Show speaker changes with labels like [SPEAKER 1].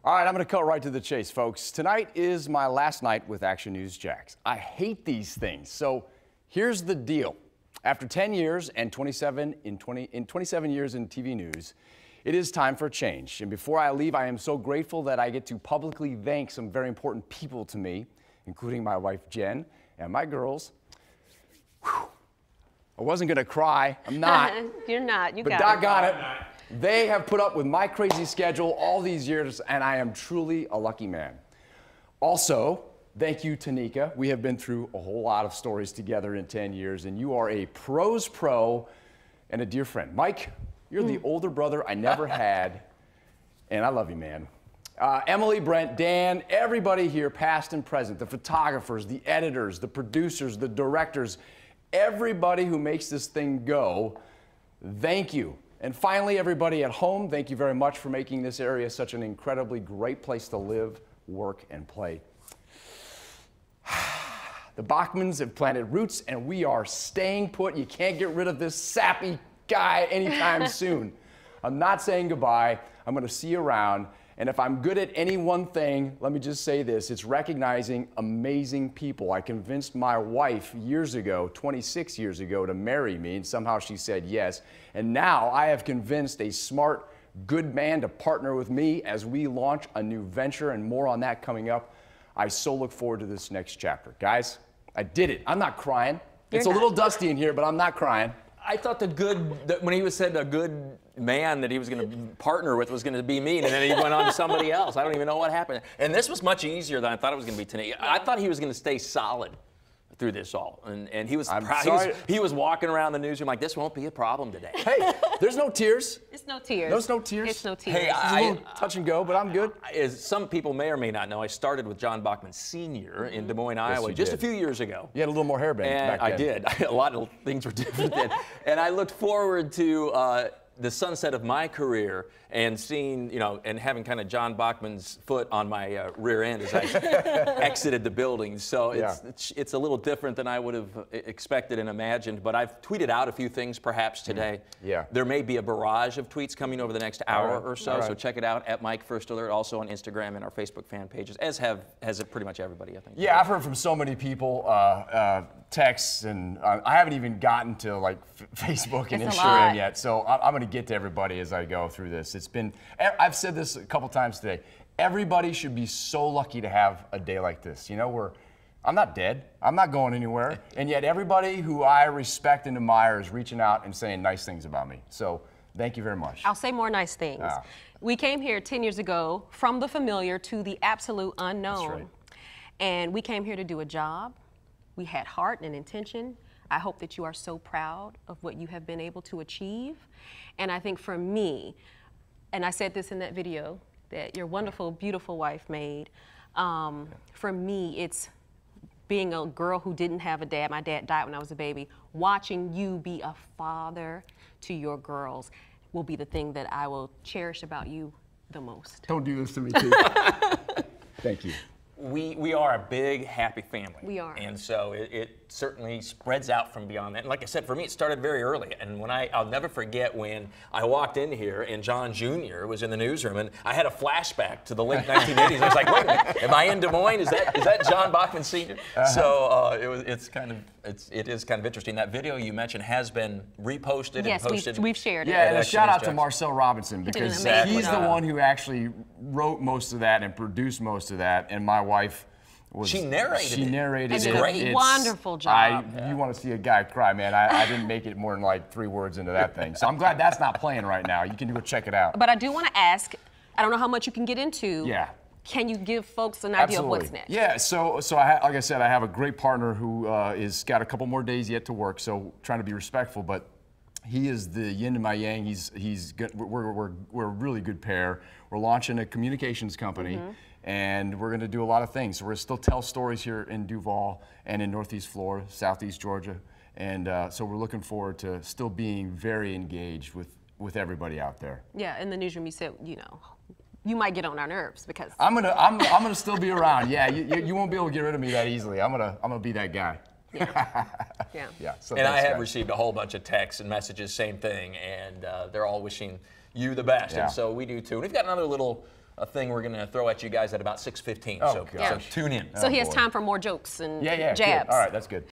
[SPEAKER 1] All right, I'm going to cut right to the chase, folks. Tonight is my last night with Action News Jax. I hate these things. So here's the deal. After 10 years and 27 years in TV news, it is time for a change. And before I leave, I am so grateful that I get to publicly thank some very important people to me, including my wife, Jen, and my girls. Whew. I wasn't going to cry. I'm not.
[SPEAKER 2] You're not. You
[SPEAKER 1] but
[SPEAKER 2] got it.
[SPEAKER 1] doggone it. They have put up with my crazy schedule all these years, and I am truly a lucky man. Also, thank you, Tanika. We have been through a whole lot of stories together in 10 years, and you are a pro's pro and a dear friend. Mike, you're the older brother I never had, and I love you, man. Emily, Brent, Dan, everybody here, past and present, the photographers, the editors, the producers, the directors, everybody who makes this thing go, thank you. And finally, everybody at home, thank you very much for making this area such an incredibly great place to live, work, and play. The Bachmans have planted roots, and we are staying put. You can't get rid of this sappy guy anytime soon. I'm not saying goodbye. I'm going to see you around. And if I'm good at any one thing, let me just say this. It's recognizing amazing people. I convinced my wife years ago, 26 years ago, to marry me, and somehow she said yes. And now I have convinced a smart, good man to partner with me as we launch a new venture, and more on that coming up. I so look forward to this next chapter. Guys, I did it. I'm not crying. It's a little dusty in here, but I'm not crying.
[SPEAKER 3] I thought when he said a good man that he was going to partner with was going to be me, and then he went on to somebody else. I don't even know what happened. And this was much easier than I thought it was going to be tonight. I thought he was going to stay solid through this all, and he was he was walking around the newsroom like, this won't be a problem today.
[SPEAKER 1] Hey, there's no tears.
[SPEAKER 2] It's no tears.
[SPEAKER 1] There's no tears.
[SPEAKER 2] It's no tears.
[SPEAKER 3] Hey,
[SPEAKER 1] It's a little touch and go, but I'm good.
[SPEAKER 3] As some people may or may not know, I started with John Bachman Sr. in Des Moines, Iowa, just a few years ago.
[SPEAKER 1] You had a little more hairband back then.
[SPEAKER 3] I did. A lot of things were different then. And I looked forward to the sunset of my career and seeing, and having kind of John Bachman's foot on my rear end as I exited the building. So it's a little different than I would have expected and imagined, but I've tweeted out a few things perhaps today.
[SPEAKER 1] Yeah.
[SPEAKER 3] There may be a barrage of tweets coming over the next hour or so, so check it out at Mike First Alert, also on Instagram and our Facebook fan pages, as has pretty much everybody, I think.
[SPEAKER 1] Yeah, I've heard from so many people, texts, and I haven't even gotten to like Facebook and Instagram yet, so I'm going to get to everybody as I go through this. It's been, I've said this a couple times today, everybody should be so lucky to have a day like this. I'm not dead, I'm not going anywhere, and yet everybody who I respect and admire is reaching out and saying nice things about me. So thank you very much.
[SPEAKER 2] I'll say more nice things. We came here 10 years ago from the familiar to the absolute unknown.
[SPEAKER 1] That's right.
[SPEAKER 2] And we came here to do a job. We had heart and intention. I hope that you are so proud of what you have been able to achieve. And I think for me, and I said this in that video that your wonderful, beautiful wife made, for me, it's being a girl who didn't have a dad. My dad died when I was a baby. Watching you be a father to your girls will be the thing that I will cherish about you the most.
[SPEAKER 1] Don't do this to me, too. Thank you.
[SPEAKER 3] We are a big, happy family.
[SPEAKER 2] We are.
[SPEAKER 3] And so it certainly spreads out from beyond that. And like I said, for me, it started very early. And I'll never forget when I walked in here and John Jr. was in the newsroom, and I had a flashback to the late 1980s. I was like, wait a minute, am I in Des Moines? Is that John Bachman Sr.? So it is kind of interesting. That video you mentioned has been reposted and posted.
[SPEAKER 2] Yes, we've shared it.
[SPEAKER 1] Yeah, and a shout out to Marcel Robinson, because he's the one who actually wrote most of that and produced most of that, and my wife
[SPEAKER 3] she narrated it.
[SPEAKER 1] It's great.
[SPEAKER 2] It's wonderful job.
[SPEAKER 1] You want to see a guy cry, man. I didn't make it more than like 3 words into that thing. So I'm glad that's not playing right now. You can go check it out.
[SPEAKER 2] But I do want to ask, I don't know how much you can get into.
[SPEAKER 1] Yeah.
[SPEAKER 2] Can you give folks an idea of what's next?
[SPEAKER 1] Yeah, so like I said, I have a great partner who is got a couple more days yet to work, so trying to be respectful, but he is the yin to my yang. We're a really good pair. We're launching a communications company, and we're going to do a lot of things. So we're going to still tell stories here in Duval and in Northeast Florida, Southeast Georgia, and so we're looking forward to still being very engaged with everybody out there.
[SPEAKER 2] Yeah, in the newsroom you said, you might get on our nerves because
[SPEAKER 1] I'm gonna still be around. Yeah, you won't be able to get rid of me that easily. I'm gonna be that guy.
[SPEAKER 2] Yeah.
[SPEAKER 1] So
[SPEAKER 3] and I have received a whole bunch of texts and messages, same thing, and they're all wishing you the best, and so we do too. And we've got another little a thing we're going to throw at you guys at about 6:15.
[SPEAKER 1] Oh,
[SPEAKER 3] so
[SPEAKER 1] gosh.
[SPEAKER 3] tune in.
[SPEAKER 2] So he has
[SPEAKER 1] boy.
[SPEAKER 2] time for more jokes and
[SPEAKER 1] Yeah, good.
[SPEAKER 2] jabs.
[SPEAKER 1] All right, that's good.